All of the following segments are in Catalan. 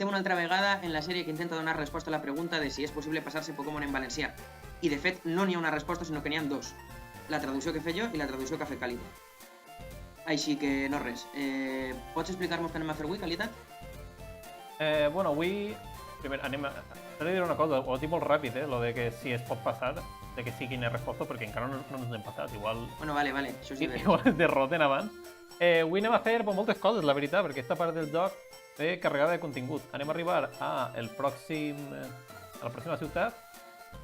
estem una altra vegada en la sèrie que intenta donar resposta a la pregunta de si és possible passar-se Pokémon en valencià. I, de fet, no n'hi ha una resposta, sinó que n'hi ha dos. La traducció que he fet jo i la traducció que ha fet Càlida. Així que, no res. Pots explicar-nos què anem a fer avui, Càlida? Bueno, avui... Primer, t'he de dir una cosa, ho dic molt ràpid, lo de que si es pot passar, de que sí quina resposta, perquè encara no ens hem passat, igual... Bueno, vale, això sí. Igual es derroten abans. Avui anem a fer moltes coses, la veritat, perquè aquesta part del joc ve carregada de contingut. Anem a arribar a la pròxima ciutat,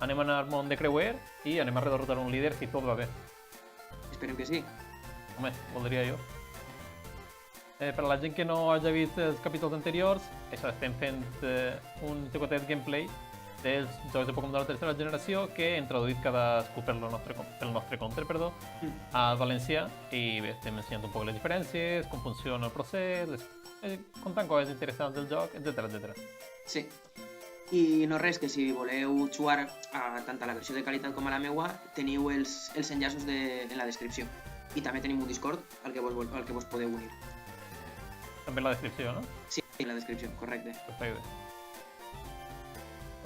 anem a anar al món de creuer i anem a derrotar un líder si tot va bé. Esperem que sí. Home, voldria jo. Per a la gent que no hagi vist els capítols anteriors, això, estem fent un xicotet gameplay dels jocs de Pokémon de la tercera generació que he introduït cadascú pel nostre compte, al valencià, i bé, estem ensenyant un poc les diferències, com funciona el procés, contant coses interessants del joc, etc. Sí. I no res, que si voleu jugar tant a la versió de Càlida com a la meua, teniu els enllaços en la descripció. I també tenim un Discord al que vos podeu unir. També en la descripció, no? Sí, en la descripció, correcte. Perfecte.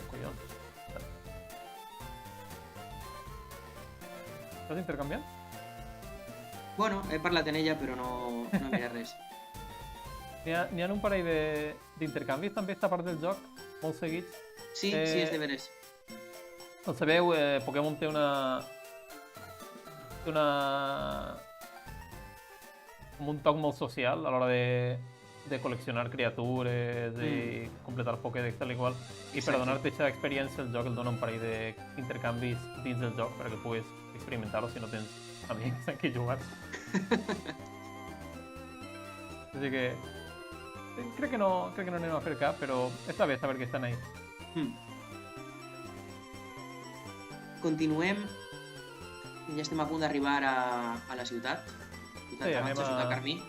Oh, collons. Estàs intercanviant? Bueno, he parlat en ella, però no mira res. N'hi ha un parell d'intercanvis també esta part del joc, molt seguits. Sí, és de veres. Com sabeu, Pokémon té com un toc molt social a l'hora de col·leccionar criatures i completar el Pokédex tal i qual. I per donar-te aquesta experiència, el joc el dona un parell d'intercanvis dins del joc perquè puguis experimentar-ho si no tens amics amb qui jugar. Així que crec que no anem a fer cap, però està bé saber que estan ahí. Continuem. Ja estem a punt d'arribar a la ciutat. Ciutat Carmí.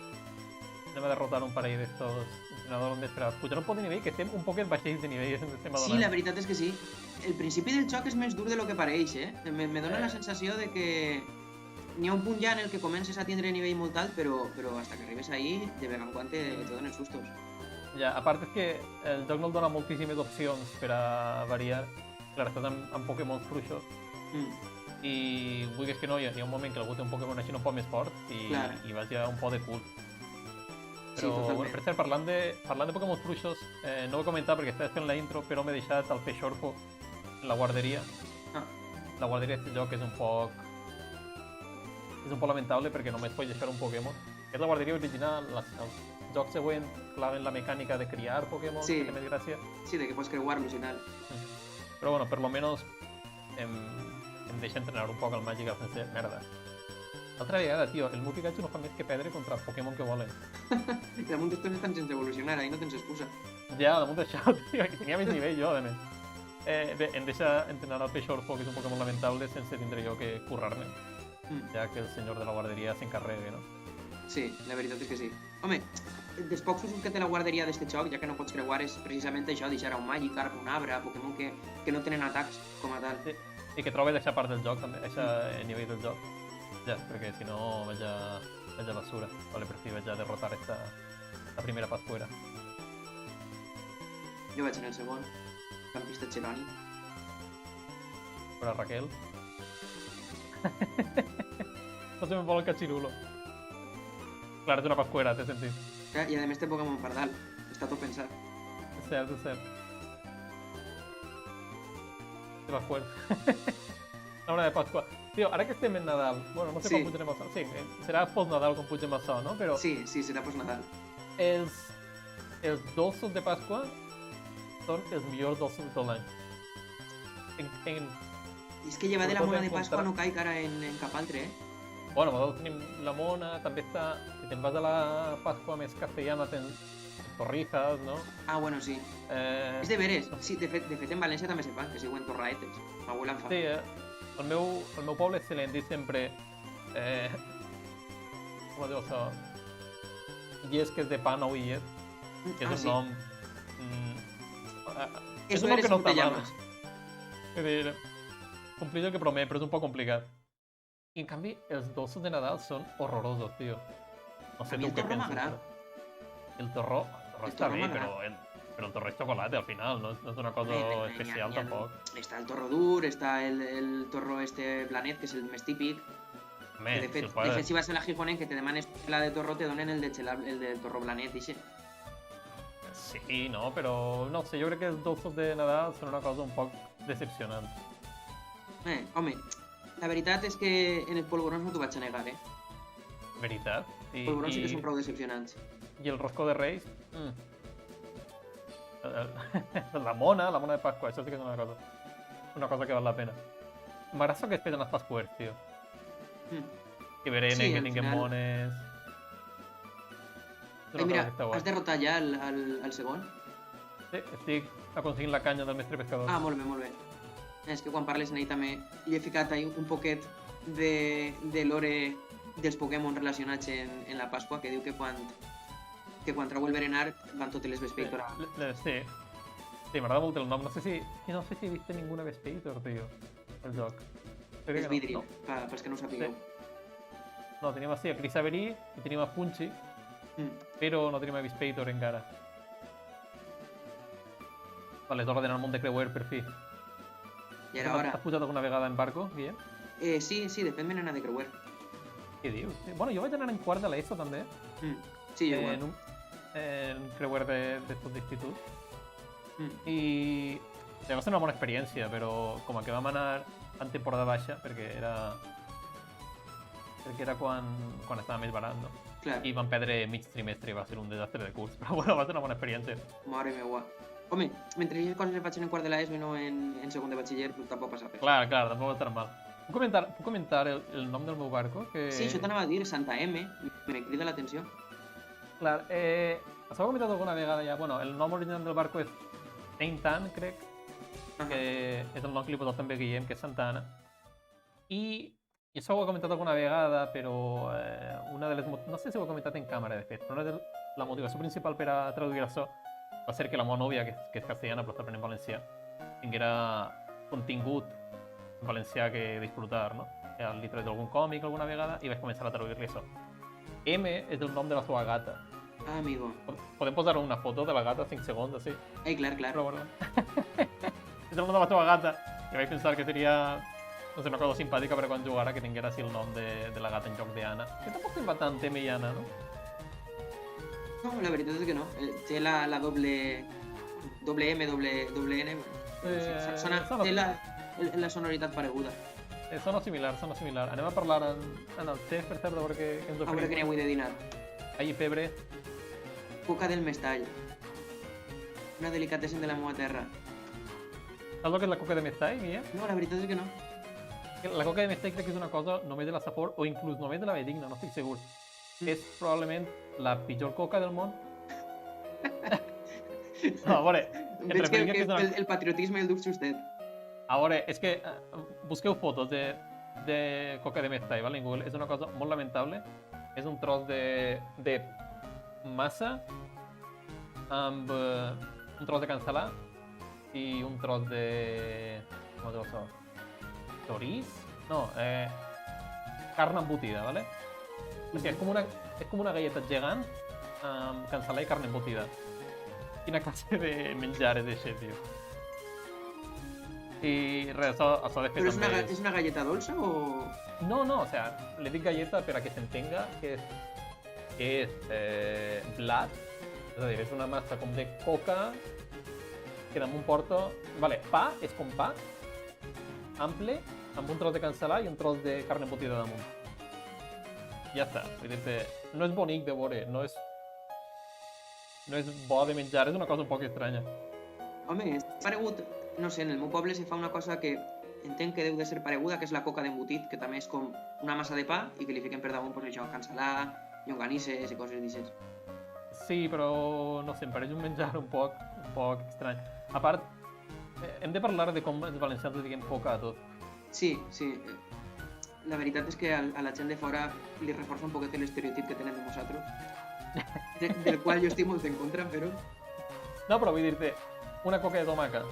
Anem a derrotar un parell d'estos entrenadors desesperats. Pujar un poc de nivell, que estem un poquet baixells de nivell. Sí, la veritat és que sí. El principi del joc és més dur de lo que pareix, Me dona la sensació de que n'hi ha un punt ja en el que comences a tindre nivell molt alt, però hasta que arribes ahí, de vegada en quan te donen sustos. Ja, a part és que el joc no et dona moltíssimes opcions per a variar. Clar, estàs amb Pokémon fluixos. I vulguis que no, hi ha un moment que algú té un Pokémon així un poc més fort i vas ja un poc de cul. Però, per cert, parlant de Pokémon fluixos, no ho he comentat perquè estava fent la intro, però m'he deixat el Peixorpo en la guarderia. La guarderia d'aquest joc és un poc lamentable perquè només pots deixar un Pokémon. És la guarderia original, els jocs següents claven la mecànica de criar Pokémon, que té més gràcia. Sí, de que pots creuar-los i tal. Però bueno, per lo menos em deixa entrenar un poc el Magikarp sense merda. Altra vegada, tio, el meu Pikachu no fa més que perdre contra Pokémon que volen. I damunt d'estos estan sense evolucionar, ahí no tens excusa. Ja, damunt d'això, tio, que tenia més nivell jo, a més. Bé, em deixa entrenar el Peixorpo, que és un Pokémon lamentable, sense tindre jo que currar-me. Ja que el senyor de la guarderia s'encarregue, no? Sí, la veritat és que sí. Home, dels pocs usos que té la guarderia d'este joc, ja que no pots creuar, és precisament això, deixar un Magikarp, un Abra, Pokémon que no tenen atacs com a tal. Sí. I que trobes aquesta part del joc també, aquest nivell del joc. Ja, perquè si no vaig a basura. Vale, per fi vaig a derrotar la primera pascuera. Jo vaig en el segon, campista Cheroni. Per a Raquel. No se me vol el cachirulo. Clar, és una pascuera, t'he sentit. I a més té Pokémon Pardal, està tot pensat. És cert. De Pascuera. La hora de Pasqua. Tio, ara que estem en Nadal, bueno, no sé quan pujarem al sol. Sí, serà post-Nadal quan pugem al sol, no? Però sí, serà post-Nadal. Els dolços de Pasqua són els millors dolços de tot l'any. I és que llevar de la mona de Pasqua no caic ara en cap altre, Bueno, nosaltres tenim la mona, també està... Si te'n vas a la Pasqua més castellana, tens torrijas, no? Ah, bueno, sí. És de veres. Sí, de fet en València també se fan, que es diuen torraetes. Ma abuela en fa. Sí, el meu poble se li han dit sempre... Com es diu això? Llesques de pa nou illet, que és un nom... És un nom que no està mal. És dir, complir el que promet, però és un poc complicat. I en canvi, els dolços de Nadal són horrorosos, tio. No sé tu què penses. m'agrada. El torró està bé, però Però el torró és xocolata, al final, no és una cosa especial, tampoc. Està el torró dur, està el torró blanet, que és el més típic. Home, de fet, si vas a la Gijonen, que te demanes la de torró, te donen el del torró blanet, ixe. Sí, no, però no sé, jo crec que els dolços de Nadal són una cosa un poc decepcionant. Home, la veritat és que en els polvorons no t'ho vaig a negar, Veritat? Els polvorons sí que són prou decepcionants. I el rosco de Reis? La mona de Pasqua, això sí que és una cosa que val la pena. M'agrada que es peten els pasquers, tio. Que berenen, sí, que tinguen mones... Mira, has derrotat ja el segon? Sí, estic aconseguint la canya del mestre pescador. Ah, molt bé, molt bé. És que quan parles en ell també li he ficat un poquet de lore dels Pokémon relacionats en la Pasqua, que diu que quan trau el berenar van totes les Vespator. Sí, m'agrada molt el nom. No sé si he vist ninguna Vespator, tio, el joc. És Vidril, pels que no ho sapigueu. No, tenim així a Crisaberi i tenim a Punchy, però no tenim a Vespator encara. Vale, és hora d'anar al món de creuer, per fi. I ara hora. Has pujat alguna vegada en barco, Guillem? Sí, de fet me n'he anat de creuer. Què dius? Bueno, jo vaig anar en quart de l'ESO, també. Sí, jo igual. En creuer d'estos d'institut. I va ser una bona experiència, però com que vam anar en temporada baixa, perquè era quan estava més barat, no? Clar. I vam perdre mig trimestre i va ser un desastre de curs, però bueno, va ser una bona experiència. Mare meua. Home, mentre aquestes coses les faig en quart de l'ESO i no en segon de batxiller, pues tampoc passa res. Clar, tampoc va estar mal. Puc comentar el nom del meu barco? Sí, això t'anava a dir, Santa M, me crida l'atenció. Clar, s'ha comentat alguna vegada ja, bueno, el nom original del barco és Saint Anne, crec, que és el nom que li posat també Guillem, que és Santa Anna. I això ho he comentat alguna vegada, però una de les... No sé si ho he comentat en càmera, de fet, però una de la motivació principal per a traduir això va ser que la meva nòvia, que és castellana però està aprenent valencià, tinguera contingut en valencià que disfrutar, no? Li traduït algun còmic alguna vegada i vaig començar a traduir-li això. M és el nom de la seva gata. Ah, amigo. Podem posar una foto de la gata 5 segons, així? Clar. Però bueno. És el nom de la seva gata. I vaig pensar que seria una cosa simpàtica per quan jugara que tinguera així el nom de la gata en joc d'Anna. Que tampoc se'n va tant M i Anna, no? No, la veritat és que no. Té la doble M, doble N. Té la sonoritat pareguda. Sona similar. Anem a parlar en el xef, per cert, a veure què ens oferim. A veure què n'hi avui de dinar. Ai, pebre. Coca del Mestall. Una delicatessen de la meva terra. Saps el que és la coca de Mestall, Guillem? No, la veritat és que no. La coca de Mestall crec que és una cosa només de la Safor o inclús només de la Benigna, no estic segur. És probablement la pitjor coca del món. No, a veure... Veig que el patriotisme el duc justet. A veure, és que busqueu fotos de coca de Mestall, ¿vale? En Google. És una cosa molt lamentable. És un tros de massa amb un tros de cansalà i un tros de... com es diu això? Choriç? No, carn embotida, ¿vale? Perquè és com una galleta gegant amb cansalà i carn embotida. Quina classe de menjar és això, tio? I res, això de fet també... Però és una galleta dolça o...? No, o sea, le dic galleta per a que s'entenga que és blat, és a dir, és una massa com de coca que damunt porta... Vale, pa, és com pa, ample, amb un tros de cansalà i un tros de carn embotida damunt. Ja està, vull dir-te, no és bonic de veure, no és bo de menjar, és una cosa un poc estranya. Home, és paregut, no sé, en el meu poble se fa una cosa que entenc que deu de ser pareguda, que és la coca d'embotit, que també és com una massa de pa i que li fiquen per damunt, pues, això, cansalà, llonganisses i coses d'aixes. Sí, però no sé, em pareix un menjar un poc estrany. A part, hem de parlar de com els valencians li diguem coca a tot. Sí. La veritat és que a la gent de fora li reforça un poquet l'estereotip que tenen de nosaltres, del qual jo estic molt en contra, però... No, però vull dir-te, una coca de tomaca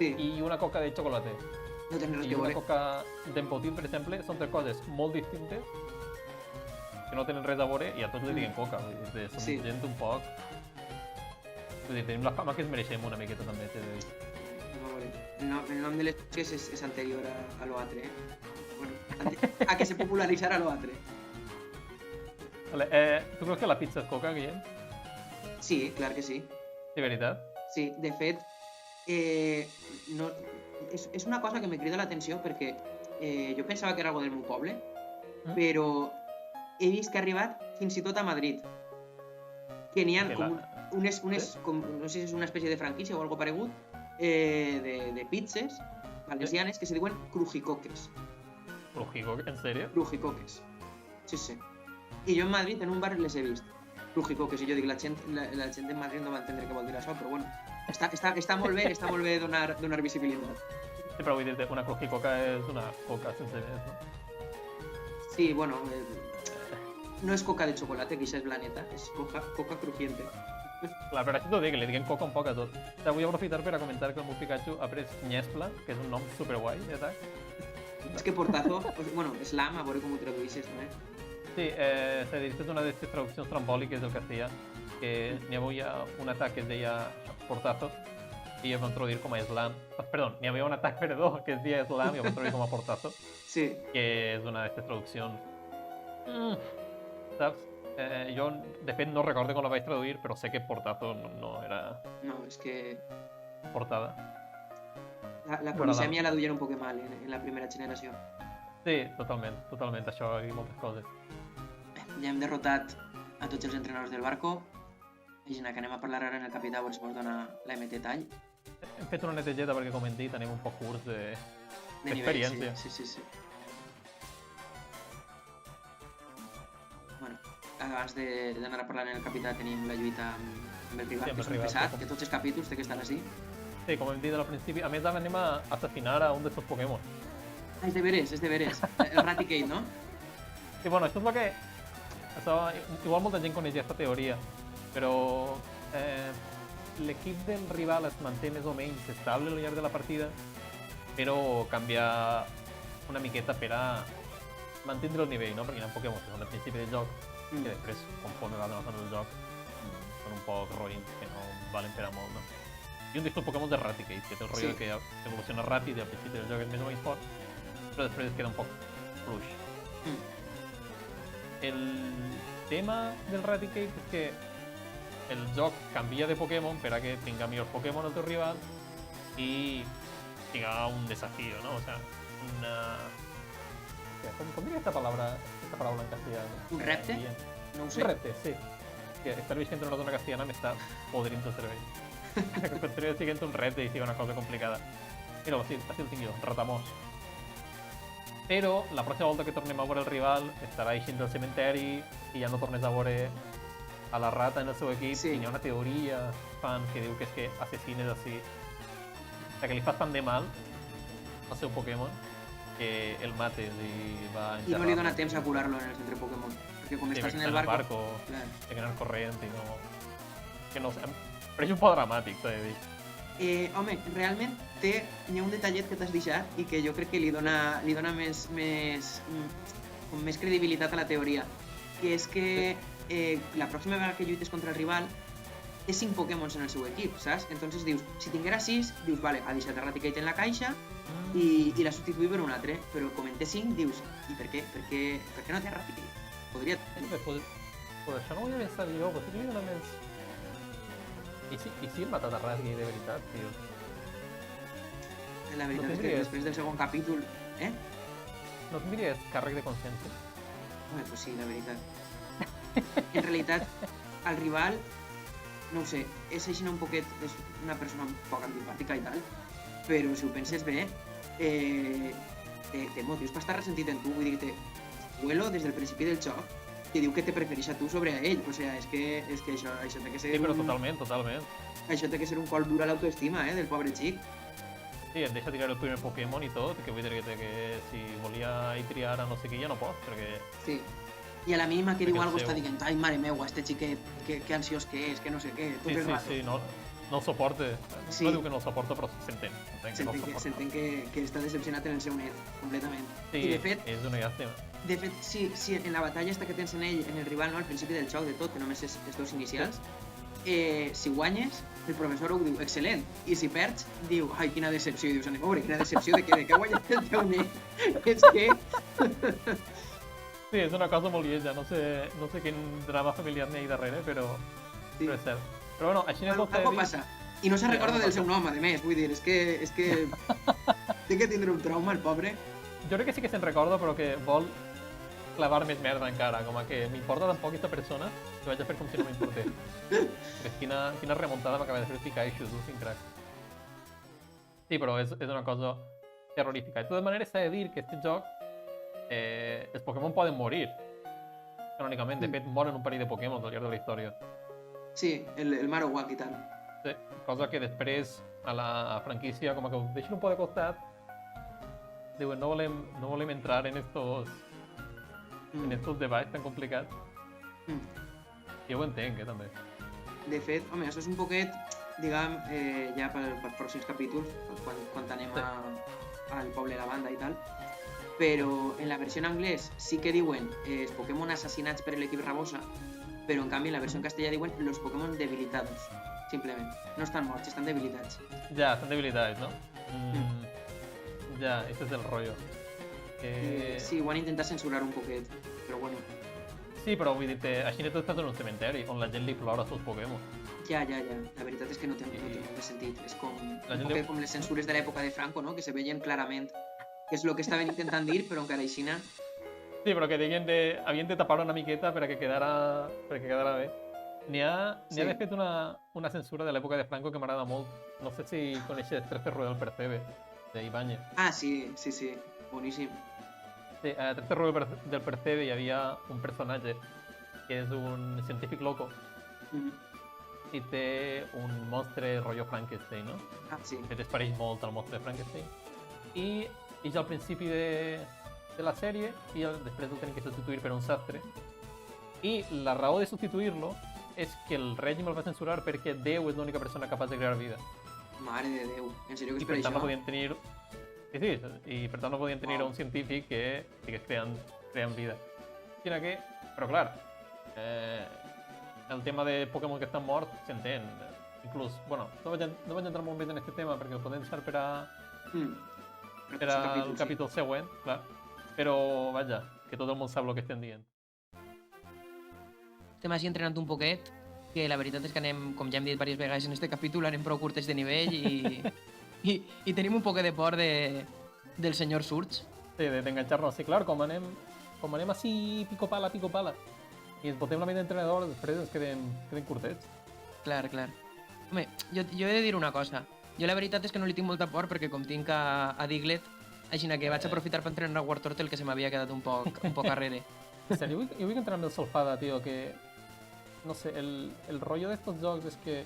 i una coca de xocolata no tenen res i que veure. una coca d'embotit, per exemple, són tres coses molt distintes que no tenen res a veure i a tots li diguen coca. Som gent un poc Vull dir, tenim la fama que ens mereixem una miqueta també, t'he de dir. El nom de les coques és anterior a l'Oatre, Bueno, a que se popularizara l'Oatre. Vale, tu creus que la pizza és coca, Guillem? Sí, clar que sí. De veritat? Sí, de fet, no, és una cosa que me crida l'atenció perquè jo pensava que era algo del meu poble, però he vist que ha arribat fins i tot a Madrid. Que n'hi ha com no sé si és una espècie de franquícia o algo paregut, de pizzas valencianes que se diuen crujicoques. ¿Crujicoques? ¿En serio? Crujicoques. Sí, sí. I jo en Madrid, en un bar, les he vist. Crujicoques. I jo dic, la gent de Madrid no va entendre què vol dir això, però bueno, està molt bé donar visibilitat. Sí, però vull dir-te, una crujicoca és una coca sense més, no? Sí, bueno, no és coca de xocolata, que això és blaneta, és coca crujiente. Clar, però això t'ho dic, li diguem coca un poc a tot. Vull aprofitar per a comentar que el meu Pikachu ha pres Nyespla, que és un nom superguai, ja està. És que portazo, bueno, slam, a veure com ho traduïssis, no? Sí, se dir, és una d'aquestes traduccions trambòliques del castellà, que n'hi havia un atac que es deia portazo, i es van traduir com a slam. Perdó, n'hi havia un atac, perdó, que es deia slam i es van traduir com a portazo. Sí. Que és una d'aquestes traduccions. Saps? Jo, de fet, no recordo com la vaig traduir, però sé que portazo no era... No, és que... portada. La polisèmia la duien un poc mal en la primera generació. Sí, totalment, això i moltes coses. Ja hem derrotat a tots els entrenadors del Barco. Imagina que anem a parlar ara en el capità, si vols donar la MT tall. Hem fet una netejeta perquè, com hem dit, anem un poc curts d'experiència. Sí. Bueno, abans d'anar a parlar en el capità tenim la lluita amb el rival, que és un pesat, que tots els capítols té que estar així. Sí, com hem dit al principi. A més, ara anem a assassinar a un d'estos Pokémon. És de veres. El Raticate, no? Sí, bueno, això és el que... Igual molta gent coneix aquesta teoria, però l'equip del rival es manté més o menys estable al llarg de la partida, però canvia una miqueta per a mantindre el nivell, no? Perquè hi ha Pokémon que són al principi del joc, que després, conforme van avançant el joc, són un poc roïns, que no valen per a molt, no? I un d'aquests Pokémon de Raticate, que té el rotllo que evoluciona ràpid i al principi del joc és més o menys fort, però després es queda un poc fluix. El tema del Raticate és que el joc canvia de Pokémon per a que tinga millors Pokémon el teu rival i tinga un desafío, ¿no? O sea, una... ¿Cómo diría esta palabra en castellano? ¿Un repte? No ho sé. Un repte, sí. Que estar vigent en una zona castellana m'està podrint el cervell. Continuï siguent un repte i sigui una cosa complicada. Mira, així el tinc jo, Ratamós. Però la pròxima volta que tornem a veure el rival estarà eixint del cementeri i ja no tornes a veure a la rata en el seu equip. I hi ha una teoria fan que diu que és que assassines així, que li fas tant de mal al seu Pokémon que el mates i va enxerrar. I no li dona temps a curar-lo en el centre Pokémon, perquè com estàs en el barco... Té que anar corrent i no... Que no sé, però és un poc dramàtic, t'ho he de dir. Home, realment hi ha un detallet que t'has deixat i que jo crec que li dona més credibilitat a la teoria, que és que la pròxima vegada que lluites contra el rival té 5 Pokémons en el seu equip, saps? Entonces dius, si tinguera 6, dius, vale, ha deixat el Raticate en la caixa i l'ha substituït per un altre, però com en té 5, dius, i per què? Per què no té Raticate? Podria... Pues això no ho havia pensat jo, potser li dona més... I si el matat a Rasgui de veritat, tio? La veritat és que després del segon capítol... No tindries càrrec de consciència? Home, pues sí, la veritat. En realitat, el rival, no ho sé, és així un poquet, és una persona un poc antipàtica i tal, però si ho penses bé, té motius per estar ressentit en tu, vull dir, té vuelo des del principi del joc, que diu que te prefereix a tu sobre a ell, o sigui, és que això té que ser... Sí, però totalment. Això té que ser un col dur a l'autoestima, del pobre xic. Sí, et deixa tirar el primer Pokémon i tot, que vull dir que si volia ir triar a no sé qui ja no pot, perquè... Sí, i a la mínima que diu alguna cosa està dient, ai, mare meua, este xiquet, que ansiós que és, que no sé què, tot el rato. Sí, no el suporta. No diu que no el suporta, però s'entén. S'entén que està decepcionat en el seu net, completament. Sí, i de fet, és una llàstima. De fet, sí, en la batalla esta que tens en ell, en el rival, no, al principi del joc de tot, que només és els dos inicials, si guanyes, el professor ho diu, excel·lent, i si perds, diu, ai, quina decepció, i dius, a pobre, quina decepció de què ha guanyat el teu nen. És que... Sí, és una cosa molt lletja, no sé quin drama familiar n'hi ha darrere, però és cert. Però bueno, així Algo passa. I no se recorda del seu nom, a més, vull dir, és que té que tindre un trauma, el pobre. Jo crec que sí que se'n recorda, però que vol clavar més merda encara, com que m'importa tan poc aquesta persona que vaig a fer com si no m'importés. Quina remuntada m'acaba de fer el Pikachu, sin crack. Sí, però és una cosa terrorífica. De totes maneres, s'ha de dir que aquest joc els Pokémon poden morir, canònicament. De fet, moren un parell de Pokémon al llarg de la història. Sí, el Marowak i tal. Sí, cosa que després a la franquícia com que ho deixen un poc de costat, diuen, no volem entrar en estos debats tan complicats. Jo ho entenc, també. De fet, home, això és un poquet, diguem, ja pels pròxims capítols, quan anem al poble de la banda i tal, però en la versió en anglès sí que diuen els Pokémon assassinats per l'equip Rabosa, però en canvi en la versió en castellà diuen los Pokémon debilitados, simplement. No estan morts, estan debilitats. Ja, estan debilitats, no? Ja, este és el rollo. Sí, ho han intentat censurar un poquet, però bueno. Sí, però vull dir-te, així no estàs en un cementeri on la gent li plora als seus Pokémon. Ja. La veritat és que no té molt de sentit. És com les censures de l'època de Franco, no? Que se veien clarament que és el que estaven intentant dir, però encara aixina... Sí, però que havien de tapar una miqueta perquè quedara bé. N'hi ha de fet una censura de l'època de Franco que m'agrada molt. No sé si coneixes 13 Rueda del Percebe, d'Ibáñez. Ah, sí, boníssim. Sí, a 13 Rueda del Percebe hi havia un personatge que és un científic loco i té un monstre rotllo Frankenstein, no? Ah, sí. Que es pareix molt al monstre de Frankenstein. I ja al principi de la sèrie i després el tenen que substituir per un sastre. I la raó de substituir-lo és que el règim el va censurar perquè Déu és l'única persona capaç de crear vida. Mare de Déu, en sèrio que és per això? No podien tenir... Sí, i per tant no podien tenir un científic que estigués creant vida. Però clar, el tema de Pokémon que estan morts s'entén. Inclús, bueno, no vaig entrar molt més en aquest tema perquè ho podem deixar per al capítol següent, clar. Però, vaja, que tot el món sap el que estem dient. Estem així entrenant un poquet, que la veritat és que anem, com ja hem dit diverses vegades en aquest capítol, anem prou curtes de nivell i tenim un poquet de por del senyor Surge. Sí, d'enganxar-nos. Sí, clar, com anem així pico pala, i ens botem la ment d'entrenador, després ens quedem curtets. Clar. Home, jo he de dir una cosa. Jo la veritat és que no li tinc molta por perquè com tinc a Diglett, així que vaig aprofitar per entrenar a Wartortle, que se m'havia quedat un poc arrere. En serio, jo vull entrar amb el Solfada, tio, que... No sé, el rollo d'estos jocs és que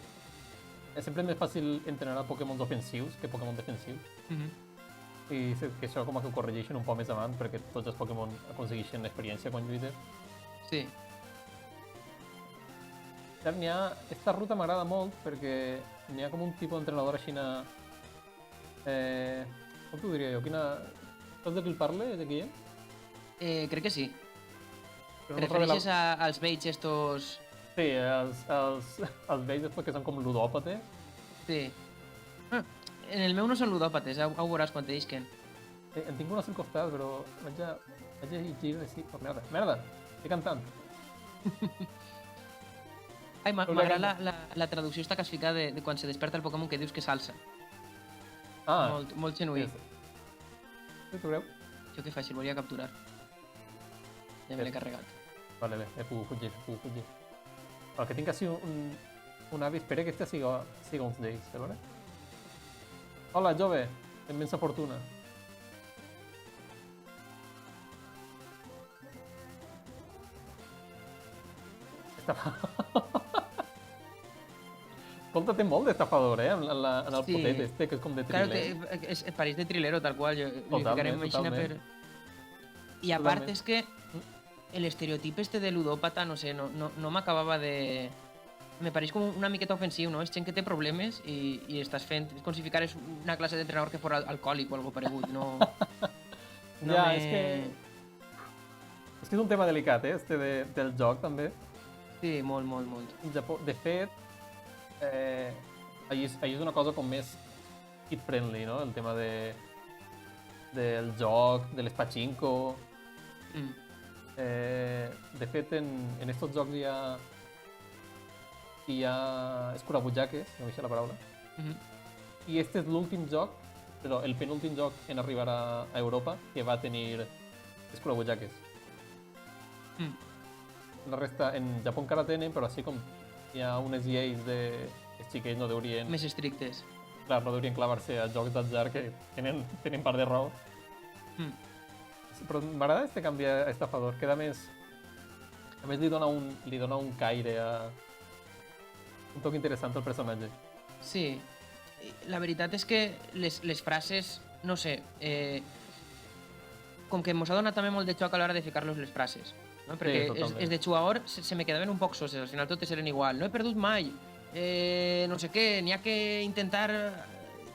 sempre és més fàcil entrenar a Pokémon ofensius que Pokémon defensius. I que això com que ho corregeixen un poc més avant perquè tots els Pokémon aconsegueixen experiència quan lluiten. Sí. Esta ruta m'agrada molt perquè n'hi ha com un tipus d'entrenador així com t'ho diria jo? Saps de qui el parle? De qui és? Crec que sí. Però ¿Te refereixes als Bates estos...? Sí, els Bates que són com ludòpates. Sí. En el meu no són ludòpates, ho veuràs quan te disquen. En tinc una al costat, però vaig a llegir així. Oh, merda, estic cantant. Ai, m'agrada la traducció esta que has ficat de quan se desperta el Pokémon que dius que s'alça. Molt genuí. Sí, tu creus? Jo què faig, el volia capturar. Ja me l'he carregat. Vale, bé, he pogut fugir. El que tinc així un avi, espera que este siga uns d'ells, a veure? Hola, jove, immensa fortuna. Escolta, té molt d'estafador, en el potet este, que és com de trilero. Claro, que pareix de trilero, tal qual. Li ficarem aixina per... I a part és que l'estereotip este de ludòpata, no sé, no m'acabava de... Me pareix com una miqueta ofensiu, no? És gent que té problemes i estàs fent... És com si ficares una classe d'entrenador que fos alcohòlic o algo paregut, no... Ja, és que és un tema delicat, este del joc, també. Sí, molt. De fet, Allí és una cosa com més kid-friendly, no? El tema del joc, de les pachinko... de fet, en estos jocs hi ha escurabutxaques, no deixa la paraula, i este és l'últim joc, però el penúltim joc en arribar a Europa que va tenir escurabutxaques. La resta, en Japó encara tenen, però així com hi ha unes lleis de... Els xiquets no deurien... Més estrictes. Clar, no deurien clavar-se a jocs d'atzar que tenen part de raó. Però m'agrada este canvi estafador, queda més... A més li dona un caire a... un toc interessant al personatge. Sí. La veritat és que les frases, no sé, com que mos ha donat també molt de xoc a l'hora de ficar-los les frases. No? Perquè els de Chuaor se me quedaven un poc soses, al final totes eren igual. No he perdut mai, no sé què, n'hi ha que intentar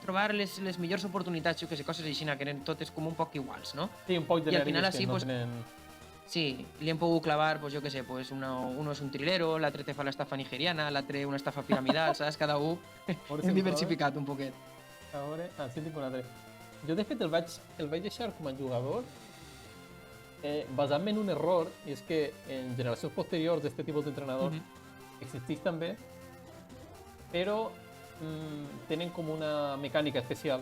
trobar les millors oportunitats, jo que sé, coses així, que eren totes com un poc iguals, no? Sí, un poc genèriques, I al final així, que no pues, tenen... Sí, li hem pogut clavar, pues, jo que sé, pues, uno és un trilero, l'altre te fa l'estafa nigeriana, l'altre una estafa piramidal, saps? Cada un hem diversificat un poquet. A veure, sí, tinc un altre. Jo, de fet, el vaig deixar com a jugador basant-me en un error, i és que en generacions posteriors d'aquest tipus d'entrenador existeix també, però tenen com una mecànica especial,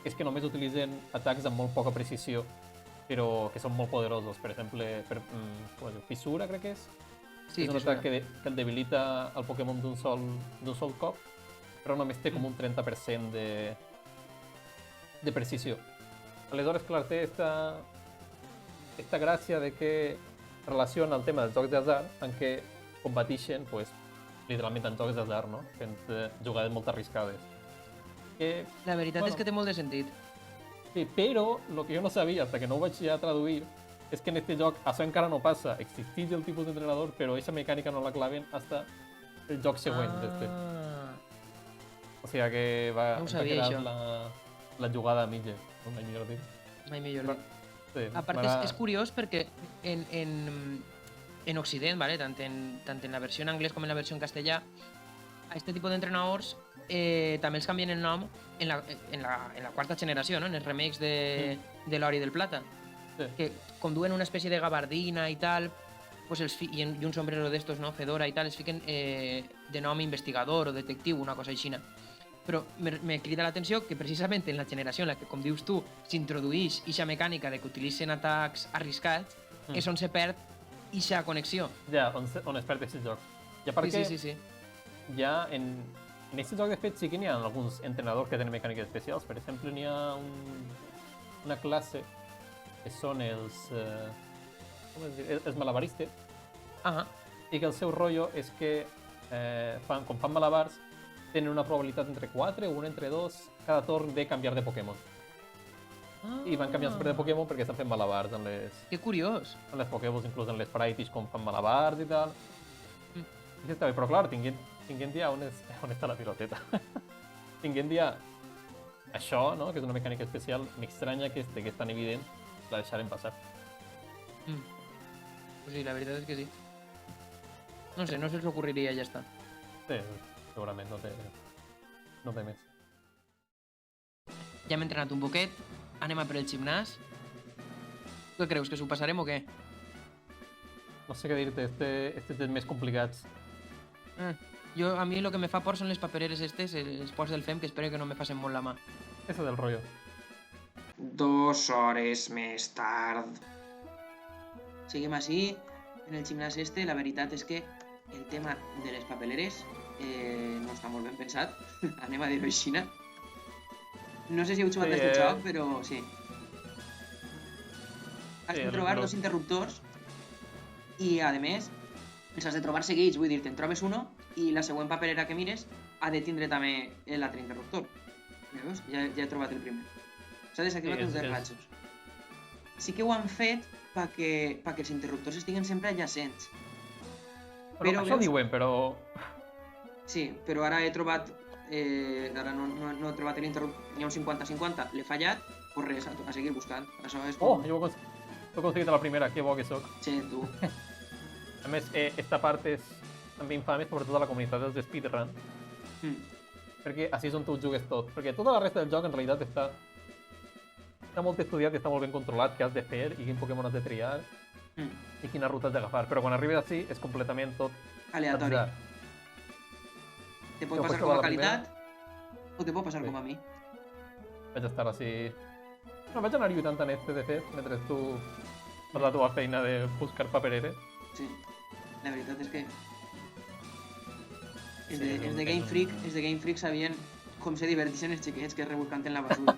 que és que només utilitzen atacs amb molt poca precisió, però que són molt poderosos. Per exemple, Fissura, crec que és. Sí, és un atac que el debilita el Pokémon d'un sol cop, però només té com un 30% de precisió. Aleshores, clar, té esta gràcia de que relaciona el tema dels jocs d'atzar en què combatixen, pues, literalment en jocs d'atzar, no? Fent jugades molt arriscades. La veritat és que té molt de sentit. Sí, però el que jo no sabia, fins que no ho vaig ja traduir, és que en aquest joc això encara no passa. Existeix el tipus d'entrenador, però aquesta mecànica no la claven fins el joc següent. O sigui que va quedar la jugada a mitges, mai millor dit. Mai millor dit. Sí, a part, és curiós perquè en Occident, ¿vale? tant en la versió en anglès com en la versió en castellà, a aquest tipus d'entrenadors també els canvien el nom en la quarta generació, no? En els remakes de l'Or i del Plata, que com duen una espècie de gabardina i tal, pues i un sombrero d'estos, no? Fedora i tal, es fiquen de nom investigador o detectiu, una cosa així. Però me crida l'atenció que precisament en la generació en la que, com dius tu, s'introdueix aquesta mecànica de que utilitzen atacs arriscats, és on se perd aquesta connexió. Ja, on es perd aquest joc. Ja perquè ja en aquest joc, de fet, sí que n'hi ha alguns entrenadors que tenen mecàniques especials. Per exemple, n'hi ha una classe que són els malabaristes, i que el seu rotllo és que quan fan malabars tenen una probabilitat entre 4 o una entre 2 cada torn de canviar de Pokémon. I van canviant sempre de Pokémon perquè estan fent malabars en les... Que curiós! En les Pokéballs, inclús en les Sprites, com fan malabars i tal. I està bé, però clar, tinguent ja on està la piloteta. Tinguent ja això, no? Que és una mecànica especial, m'estranya que és tan evident, la deixarem passar. Pues sí, la veritat és que sí. No sé, no se'ls ocorriria i ja està. Sí, segurament no té més. Ja hem entrenat un poquet, anem a per el gimnàs. Què creus, que s'ho passarem o què? No sé què dir-te, este és dels més complicats. A mi el que me fa por són les papereres els pots del FEM, que espero que no me facin molt la mà. Ese del rollo. 2 hores més tard. Seguim així. En el gimnàs la veritat és que el tema de les papeleres no està molt ben pensat. Anem a dir-ho així. No sé si heu jugat a este joc, però sí. Has de trobar 2 interruptors i, a més, els has de trobar seguits. Vull dir, te'n trobes uno i la següent paperera que mires ha de tindre també l'altre interruptor. Veus? Ja he trobat el primer. S'ha desactivat uns dels ratxos. Sí que ho han fet perquè els interruptors estiguen sempre adjacents. Però això diuen, però... Sí, però ara he trobat... ara no he trobat l'interruptor. N'hi ha un 50-50, l'he fallat, pues res, a seguir buscant. Això és com... Jo ho he aconseguit a la primera, que bo que soc. Sí, tu. A més, esta part és també infame, sobretot a la comunitat dels speedrun, Perquè així és on tu ho jugues tot. Perquè tota la resta del joc en realitat està molt estudiat i està molt ben controlat què has de fer i quin Pokémon has de triar i quina ruta has d'agafar. Però quan arribes així és completament tot aleatori. atzar. Te pot passar com a qualitat o te pot passar com a mi. Vaig estar així... No, vaig anar lluitant en de fet, mentre tu fas la teva feina de buscar papereres. Sí, la veritat és que els de Game Freak sabien com se diverteixen els xiquets que rebuscant en la basura.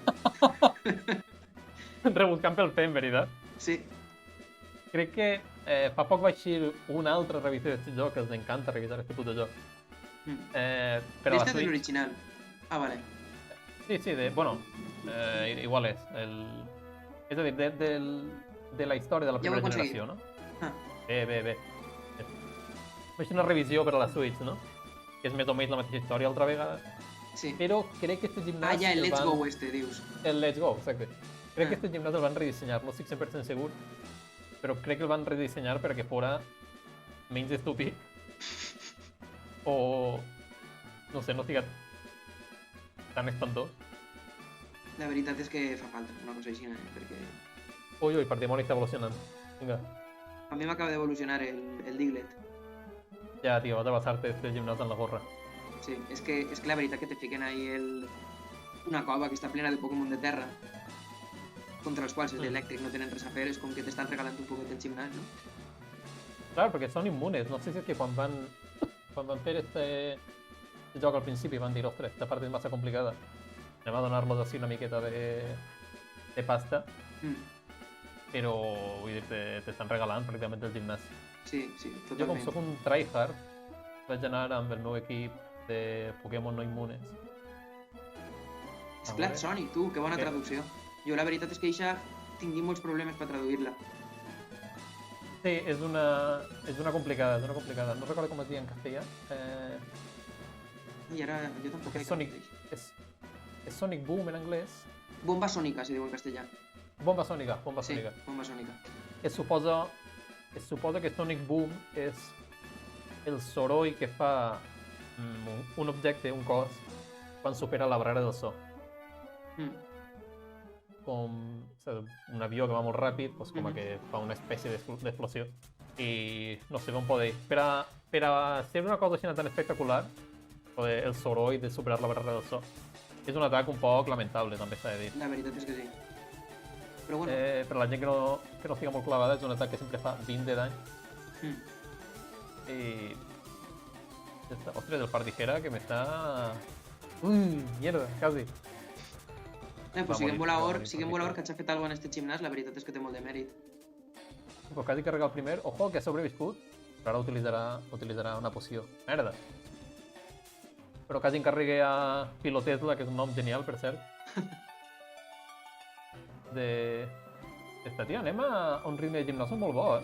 Rebuscant pel fem, veritat? Sí. Crec que fa poc va eixir una altra revisió d'aquest joc, que els encanta revisar aquest puto joc. Per a la Este és Switch. l'original. Ah, vale. Sí, bueno, igual és. És a dir, de la història de la Ja ho he primera aconseguit. generació, no? Ah. Bé. Vaig fer una revisió per a la Switch, no? Que és més o menys la mateixa història altra vegada. Sí. Però crec que este gimnàs... Ah, ja, el Let's Go este, dius. El Let's Go, exacte. Crec que este gimnàs el van redissenyar, no estic 100% segur, però crec que el van redissenyar perquè fora menys estúpid o... no sé, no estic tan espantós. La veritat és que fa falta una cosa així, perquè... Ui, per dimoni està evolucionant. Vinga. A mi m'acaba d'evolucionar el Diglett. Ja, tio, vas a passar-te este gimnàs en la gorra. Sí, és que la veritat que te fiquen ahí una cova que està plena de Pokémon de terra contra els quals els d'elèctric no tenen res a fer, és com que t'estan regalant un poquet el gimnàs, no? Clar, perquè són immunes. No sé si és que quan van fer este joc al principi van dir, ostres, esta part és massa complicada. Anem a donar-los així una miqueta de pasta. Però, vull dir, t'estan regalant pràcticament el gimnàs. Sí, totalment. Jo, com sóc un tryhard, vaig anar amb el meu equip de Pokémon no immunes. Splat Sonic, tu, que bona traducció. Jo la veritat és que eixa tingui molts problemes per traduir-la. Sí, és una complicada. No recordo com es diu en castellà. I ara jo tampoc És Sonic Boom en anglès. Bomba sònica, si diu en castellà. Bomba sònica. Sí, bomba sònica. Es suposa que Sonic Boom és el soroll que fa un objecte, un cos, quan supera la barrera del so. Com un avió que va molt ràpid, doncs com que fa una espècie d'explosió. I no sé com podeu. Per a ser una cosa així tan espectacular, el soroll de superar la barrera del so, és un atac un poc lamentable, també s'ha de dir. La veritat és que sí. Però bueno. Per a la gent que no estigui molt clavada, és un atac que sempre fa 20 de dany. I... Ostres, el Pardijera que m'està... Mierda, quasi. Pues siguem volador que hagi fet alguna cosa en este gimnàs, la veritat és que té molt de mèrit. Pues quasi carrega el primer. Ojo, que ha sobreviscut. Però ara utilitzarà una poció. Merda. Però quasi encarregué a Pilotesla, que és un nom genial, per cert. Esta tia, anem a un ritme de gimnasos molt bo,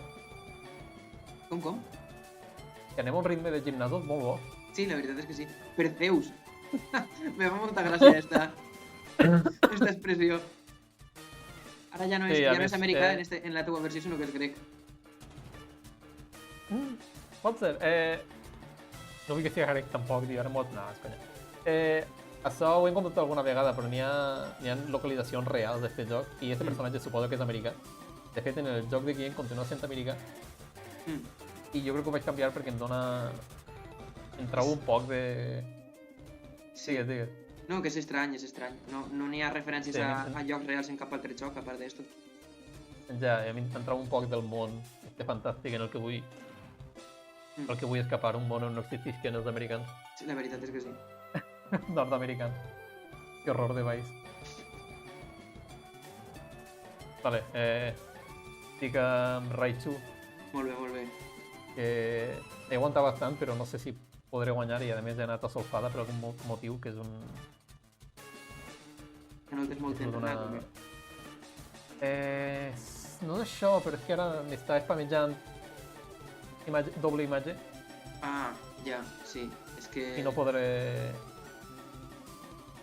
Com? Que anem a un ritme de gimnasos molt bo. Sí, la veritat és que sí. Perceus. Me fa molta gràcia esta expressió. Ara ja no és americà en la teua versió, sinó que és grec. Pot ser. No vull que sigui grec tampoc, diu, ara molt... No, és conya. Això ho he encontrat alguna vegada, però n'hi ha localitzacions reals d'aquest joc i aquest personatge suposo que és americà. De fet, en el joc de Guillem continua sent americà. I jo crec que ho vaig canviar perquè em trobo un poc de... Sí. Digues. No, que és estrany. No n'hi ha referències a llocs reals en cap altre joc, a part d'esto. Ja, a mi em trobo un poc del món fantàstic en el que vull escapar, un món on no existisquen els americans. Sí, la veritat és que sí. Nord-americans. Que horror de país. Vale, estic amb Raichu. Molt bé. Que he aguantat bastant, però no sé si podré guanyar i a més he anat a solfada per algun motiu, que és un... Que no el tens molt entrenat, o què? No és això, però és que ara m'està spamejant doble imatge. Ah, ja, sí. És que... I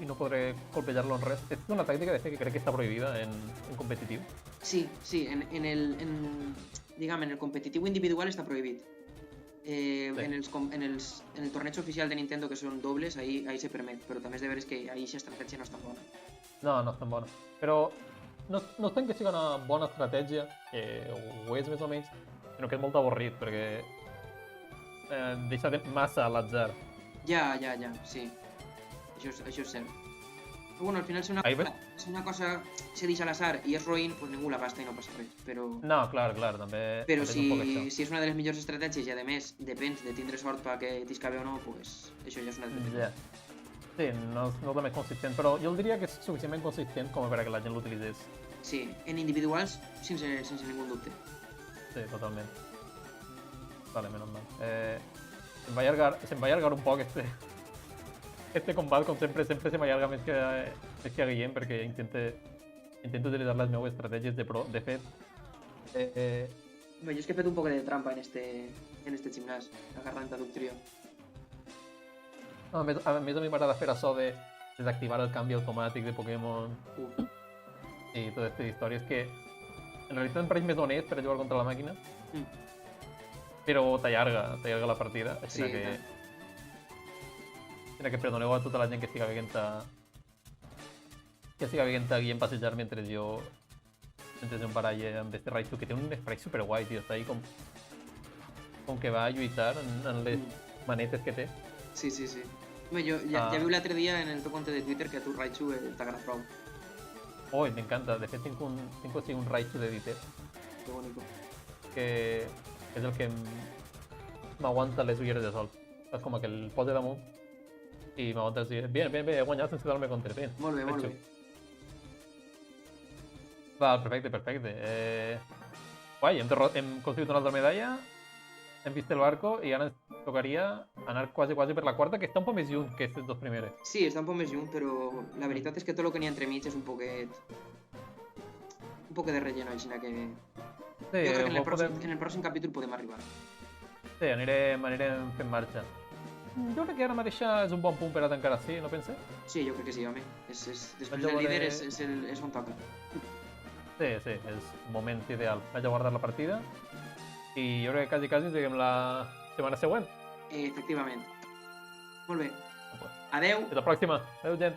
no podré colpejar-lo en res. És una tàctica de fer que crec que està prohibida en competitiu. Sí, en el competitiu individual està prohibit. En el torneig oficial de Nintendo, que són dobles, ahí se permet, però també és de veres que ahí aquesta estratègia no és tan bona. No, no és tan bona. Però no entenc que sigui una bona estratègia, que ho és més o menys, sinó que és molt avorrit, perquè deixa massa a l'atzar. Ja, sí. Això és cert. Però bueno, al final si una cosa se deixa a l'azar i és roïn, pues ningú la gasta i no passa res, però... No, clar, també... Però si és una de les millors estratègies i a més depens de tindre sort perquè t'iscabe o no, pues això ja és una altra. Sí, no és la més consistent, però jo el diria que és suficientment consistent com per a que la gent l'utilitzés. Sí, en individuals sense ningú dubte. Sí, totalment. Vale, menos mal. Se me va a allargar un poc este combat, com sempre se m'allarga més que a Guillem, perquè intento utilitzar les meves estratègies de fet. Jo és que he fet un poc de trampa en este gimnàs, agarrant a Ductrio. A més a mi m'agrada fer això de desactivar el canvi automàtic de Pokémon i totes aquestes històries que en realitat em pareix més honest per a jugar contra la màquina, però t'allarga la partida, així que perdoneu a tota la gent que estiga veient a Guillem passejar mentre jo em baralle amb este Raichu, que té un sprite superguai, tio, està ahí com que va a lluitar en les manetes que té. Sí. Home, jo ja viu l'altre dia en el teu compte de Twitter que a tu Raichu t'agrada prou. M'encanta. De fet, tinc un Raichu de Diter. Que bonico. Que és el que m'aguanta les ulleres de sol. És com que el posa damunt i m'aguanta les ulleres. Bien, he guanyat sense dar-me compte. Bien. Molt bé. Val, perfecte. Guai, hem aconseguit una altra medalla, hem vist el barco i ara ens tocaria anar quasi per la quarta, que està un poc més lluny que aquestes dues primeres. Sí, està un poc més lluny, però la veritat és que tot el que n'hi ha entremig és un poquet de relleno, així que... Sí, jo crec que en el pròxim capítol podem arribar. Sí, anirem fent marxa. Jo crec que ara mateix és un bon punt per a tancar així, no penses? Sí, jo crec que sí, home. Després del líder és on toca. Sí, és un moment ideal. Vaig a guardar la partida i jo crec que quasi ens veiem la setmana següent. Efectivament. Molt bé. Adeu. Fins la pròxima. Adeu, gent.